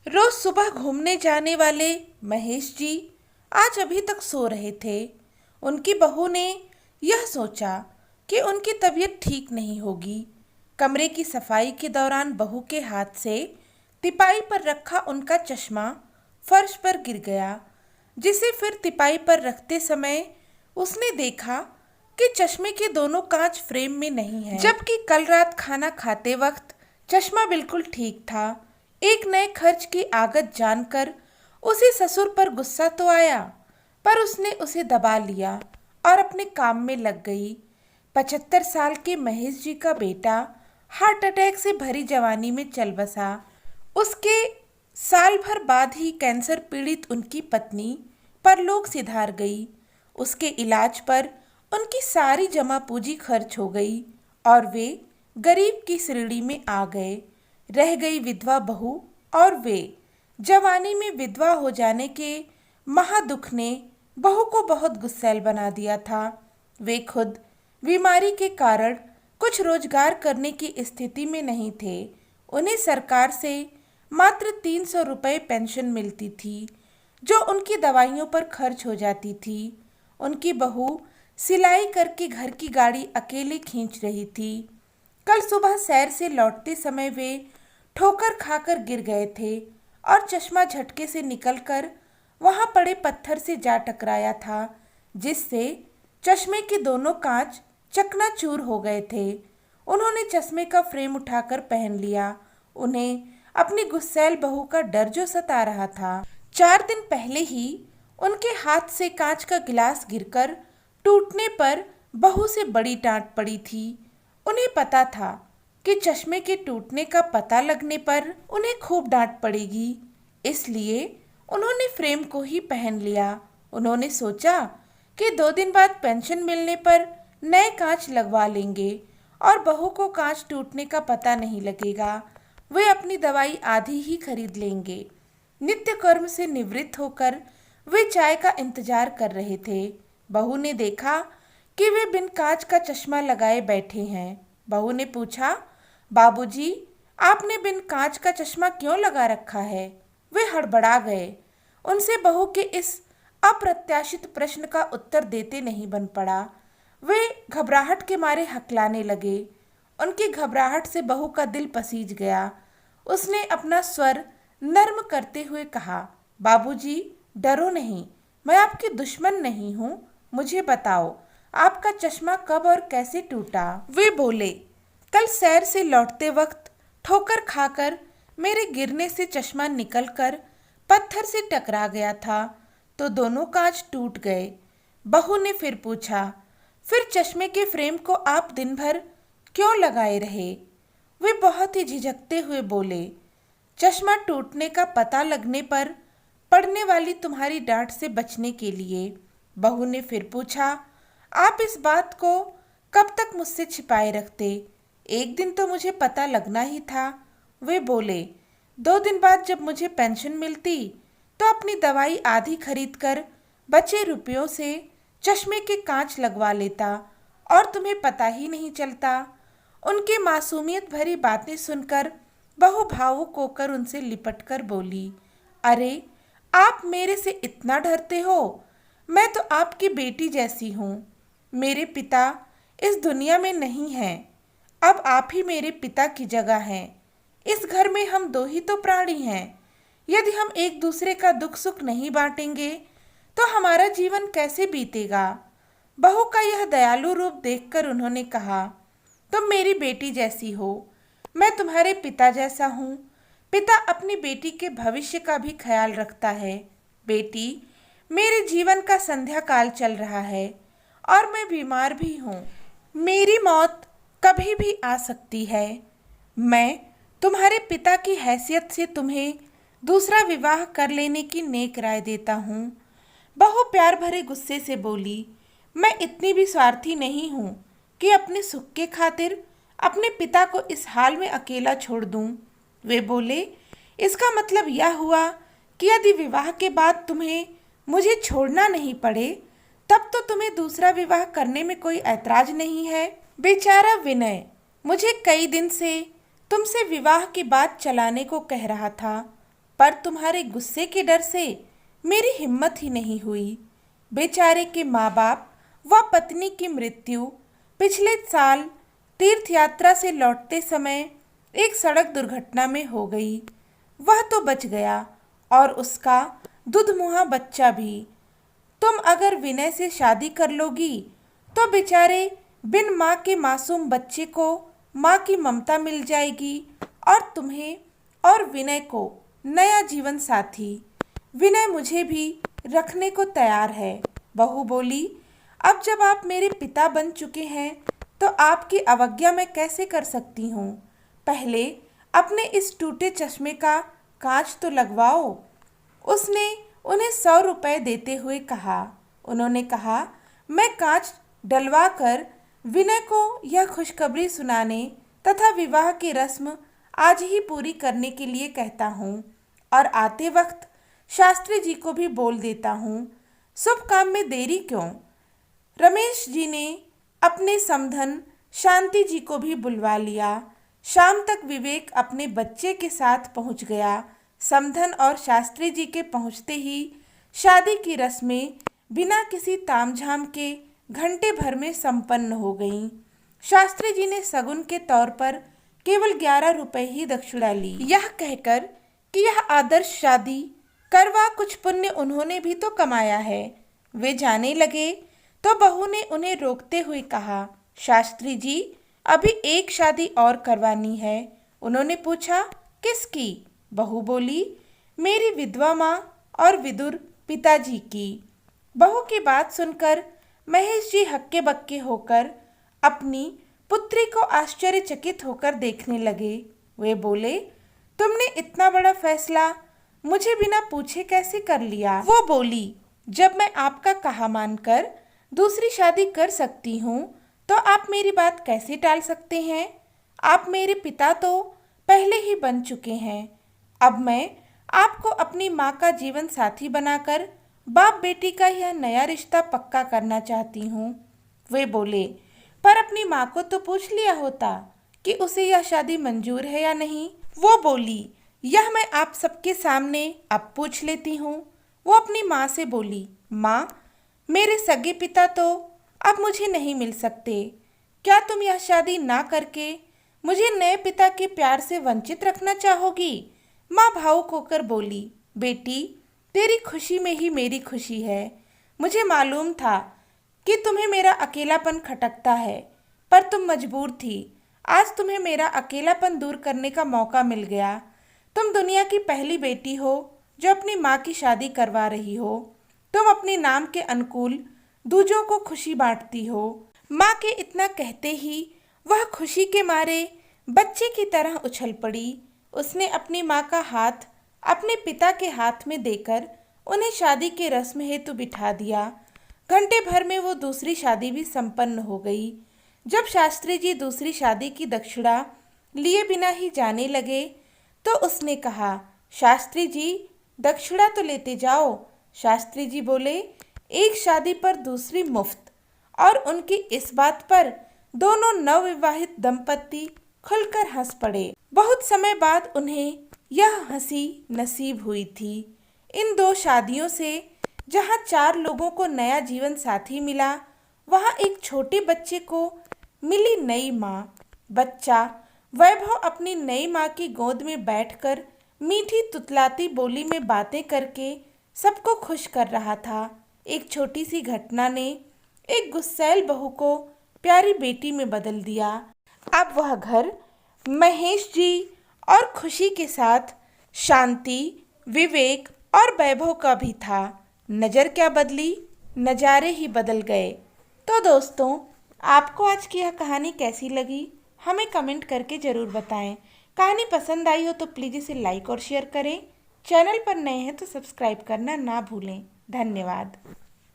रोज सुबह घूमने जाने वाले महेश जी आज अभी तक सो रहे थे। उनकी बहू ने यह सोचा कि उनकी तबीयत ठीक नहीं होगी। कमरे की सफाई के दौरान बहू के हाथ से तिपाई पर रखा उनका चश्मा फर्श पर गिर गया, जिसे फिर तिपाई पर रखते समय उसने देखा कि चश्मे के दोनों कांच फ्रेम में नहीं हैं, जबकि कल रात खाना खाते वक्त चश्मा बिल्कुल ठीक था। एक नए खर्च की आगत जानकर उसे ससुर पर गुस्सा तो आया, पर उसने उसे दबा लिया और अपने काम में लग गई। 75 साल के महेश जी का बेटा हार्ट अटैक से भरी जवानी में चल बसा। उसके साल भर बाद ही कैंसर पीड़ित उनकी पत्नी परलोक सिधार गई। उसके इलाज पर उनकी सारी जमा पूंजी खर्च हो गई और वे गरीब की श्रेणी में आ गए। रह गई विधवा बहू और वे। जवानी में विधवा हो जाने के महादुख ने बहू को बहुत गुस्सैल बना दिया था। वे खुद बीमारी के कारण कुछ रोजगार करने की स्थिति में नहीं थे। उन्हें सरकार से मात्र 300 रुपये पेंशन मिलती थी, जो उनकी दवाइयों पर खर्च हो जाती थी। उनकी बहू सिलाई करके घर की गाड़ी अकेले खींच रही थी। कल सुबह सैर से लौटते समय वे ठोकर खाकर गिर गए थे और चश्मा झटके से निकलकर वहां पड़े पत्थर से जा टकराया था, जिससे चश्मे के दोनों कांच चकनाचूर हो गए थे। उन्होंने चश्मे का फ्रेम उठाकर पहन लिया। उन्हें अपनी गुस्सैल बहू का डर जो सता रहा था। 4 दिन पहले ही उनके हाथ से कांच का गिलास गिरकर टूटने पर बहू से बड़ी डांट पड़ी थी। उन्हें पता था कि चश्मे के टूटने का पता लगने पर उन्हें खूब डांट पड़ेगी, इसलिए उन्होंने फ्रेम को ही पहन लिया। उन्होंने सोचा कि 2 दिन बाद पेंशन मिलने पर नए कांच लगवा लेंगे और बहू को कांच टूटने का पता नहीं लगेगा। वे अपनी दवाई आधी ही खरीद लेंगे। नित्य कर्म से निवृत्त होकर वे चाय का इंतजार कर रहे थे। बहू ने देखा कि वे बिन कांच का चश्मा लगाए बैठे हैं। बहू ने पूछा, बाबूजी, आपने बिन कांच का चश्मा क्यों लगा रखा है? वे हड़बड़ा गए। उनसे बहू के इस अप्रत्याशित प्रश्न का उत्तर देते नहीं बन पड़ा। वे घबराहट के मारे हकलाने लगे। उनकी घबराहट से बहू का दिल पसीज गया। उसने अपना स्वर नर्म करते हुए कहा, बाबूजी, डरो नहीं, मैं आपकी दुश्मन नहीं हूँ। मुझे बताओ, आपका चश्मा कब और कैसे टूटा? वे बोले, कल सैर से लौटते वक्त ठोकर खाकर मेरे गिरने से चश्मा निकलकर पत्थर से टकरा गया था, तो दोनों कांच टूट गए। बहू ने फिर पूछा, फिर चश्मे के फ्रेम को आप दिन भर क्यों लगाए रहे? वे बहुत ही झिझकते हुए बोले, चश्मा टूटने का पता लगने पर पड़ने वाली तुम्हारी डांट से बचने के लिए। बहू ने फिर पूछा, आप इस बात को कब तक मुझसे छिपाए रखते? एक दिन तो मुझे पता लगना ही था। वे बोले, 2 दिन बाद जब मुझे पेंशन मिलती तो अपनी दवाई आधी खरीद कर बचे रुपयों से चश्मे के कांच लगवा लेता और तुम्हें पता ही नहीं चलता। उनके मासूमियत भरी बातें सुनकर बहू भावुक होकर उनसे लिपट कर बोली, अरे, आप मेरे से इतना डरते हो? मैं तो आपकी बेटी जैसी हूँ। मेरे पिता इस दुनिया में नहीं हैं। अब आप ही मेरे पिता की जगह हैं। इस घर में हम 2 ही तो प्राणी हैं। यदि हम एक दूसरे का दुख सुख नहीं बांटेंगे तो हमारा जीवन कैसे बीतेगा? बहू का यह दयालु रूप देखकर उन्होंने कहा, तुम मेरी बेटी जैसी हो, मैं तुम्हारे पिता जैसा हूँ। पिता अपनी बेटी के भविष्य का भी ख्याल रखता है। बेटी, मेरे जीवन का संध्या काल चल रहा है और मैं बीमार भी हूँ। मेरी मौत कभी भी आ सकती है। मैं तुम्हारे पिता की हैसियत से तुम्हें दूसरा विवाह कर लेने की नेक राय देता हूँ। बहू प्यार भरे गुस्से से बोली, मैं इतनी भी स्वार्थी नहीं हूँ कि अपने सुख के खातिर अपने पिता को इस हाल में अकेला छोड़ दूँ। वे बोले, इसका मतलब यह हुआ कि यदि विवाह के बाद तुम्हें मुझे छोड़ना नहीं पड़े तब तो तुम्हें दूसरा विवाह करने में कोई ऐतराज नहीं है। बेचारा विनय मुझे कई दिन से तुमसे विवाह की बात चलाने को कह रहा था, पर तुम्हारे गुस्से के डर से मेरी हिम्मत ही नहीं हुई। बेचारे के माँ बाप व पत्नी की मृत्यु पिछले साल तीर्थ यात्रा से लौटते समय एक सड़क दुर्घटना में हो गई। वह तो बच गया और उसका दुधमुहा बच्चा भी। तुम अगर विनय से शादी कर लोगी तो बेचारे बिन माँ के मासूम बच्चे को माँ की ममता मिल जाएगी और तुम्हें और विनय को नया जीवन साथी। विनय मुझे भी रखने को तैयार है। बहू बोली, अब जब आप मेरे पिता बन चुके हैं तो आपकी अवज्ञा मैं कैसे कर सकती हूँ। पहले अपने इस टूटे चश्मे का कांच तो लगवाओ। उसने उन्हें 100 रुपए देते हुए कहा। उन्होंने कहा, मैं कांच डलवा कर विनय को यह खुशखबरी सुनाने तथा विवाह की रस्म आज ही पूरी करने के लिए कहता हूँ और आते वक्त शास्त्री जी को भी बोल देता हूँ। शुभ काम में देरी क्यों। रमेश जी ने अपने समधन शांति जी को भी बुलवा लिया। शाम तक विवेक अपने बच्चे के साथ पहुंच गया। समधन और शास्त्री जी के पहुंचते ही शादी की रस्में बिना किसी तामझाम के घंटे भर में संपन्न हो गईं। शास्त्री जी ने सगुन के तौर पर केवल 11 रुपए ही दक्षिणा ली। यह कहकर कि यह आदर्श शादी करवा कुछ पुण्य उन्होंने भी तो कमाया है। वे जाने लगे तो बहू ने उन्हें रोकते हुए कहा, शास्त्री जी अभी एक शादी और करवानी है। उन्होंने पूछा, किसकी। बहू बोली, मेरी विधवा माँ और विदुर पिताजी की। बहू की बात सुनकर महेश जी हक्के बक्के होकर अपनी पुत्री को आश्चर्यचकित होकर देखने लगे। वे बोले, तुमने इतना बड़ा फैसला मुझे बिना पूछे कैसे कर लिया। वो बोली, जब मैं आपका कहा मानकर दूसरी शादी कर सकती हूँ तो आप मेरी बात कैसे टाल सकते हैं। आप मेरे पिता तो पहले ही बन चुके हैं। अब मैं आपको अपनी माँ का जीवन साथी बनाकर बाप बेटी का यह नया रिश्ता पक्का करना चाहती हूँ। वे बोले, पर अपनी माँ को तो पूछ लिया होता कि उसे यह शादी मंजूर है या नहीं। वो बोली, यह मैं आप सबके सामने अब पूछ लेती हूँ। वो अपनी माँ से बोली, माँ मेरे सगे पिता तो अब मुझे नहीं मिल सकते। क्या तुम यह शादी ना करके मुझे नए पिता के प्यार से वंचित रखना चाहोगी। माँ भावुक होकर बोली, बेटी तेरी खुशी में ही मेरी खुशी है। मुझे मालूम था कि तुम्हें मेरा अकेलापन खटकता है, पर तुम मजबूर थी। आज तुम्हें मेरा अकेलापन दूर करने का मौका मिल गया। तुम दुनिया की पहली बेटी हो जो अपनी माँ की शादी करवा रही हो। तुम अपने नाम के अनुकूल दूजों को खुशी बांटती हो। माँ के इतना कहते ही वह खुशी के मारे बच्चे की तरह उछल पड़ी। उसने अपनी माँ का हाथ अपने पिता के हाथ में देकर उन्हें शादी के रस्म हेतु बिठा दिया। घंटे भर में वो दूसरी शादी भी संपन्न हो गई। जब शास्त्री जी दूसरी शादी की दक्षिणा लिए बिना ही जाने लगे तो उसने कहा, शास्त्री जी दक्षिणा तो लेते जाओ। शास्त्री जी बोले, एक शादी पर दूसरी मुफ्त। और उनकी इस बात पर दोनों नवविवाहित दंपत्ति खुलकर हंस पड़े। बहुत समय बाद उन्हें यह हंसी नसीब हुई थी। इन दो शादियों से जहाँ 4 लोगों को नया जीवन साथी मिला, वहाँ एक छोटे बच्चे को मिली नई माँ। बच्चा वैभव अपनी नई माँ की गोद में बैठकर मीठी तुतलाती बोली में बातें करके सबको खुश कर रहा था। एक छोटी सी घटना ने एक गुस्सैल बहू को प्यारी बेटी में बदल दिया। अब वह घर महेश जी और खुशी के साथ शांति, विवेक और वैभव का भी था। नज़र क्या बदली, नज़ारे ही बदल गए। तो दोस्तों, आपको आज की यह कहानी कैसी लगी हमें कमेंट करके ज़रूर बताएं। कहानी पसंद आई हो तो प्लीज़ इसे लाइक और शेयर करें। चैनल पर नए हैं तो सब्सक्राइब करना ना भूलें। धन्यवाद।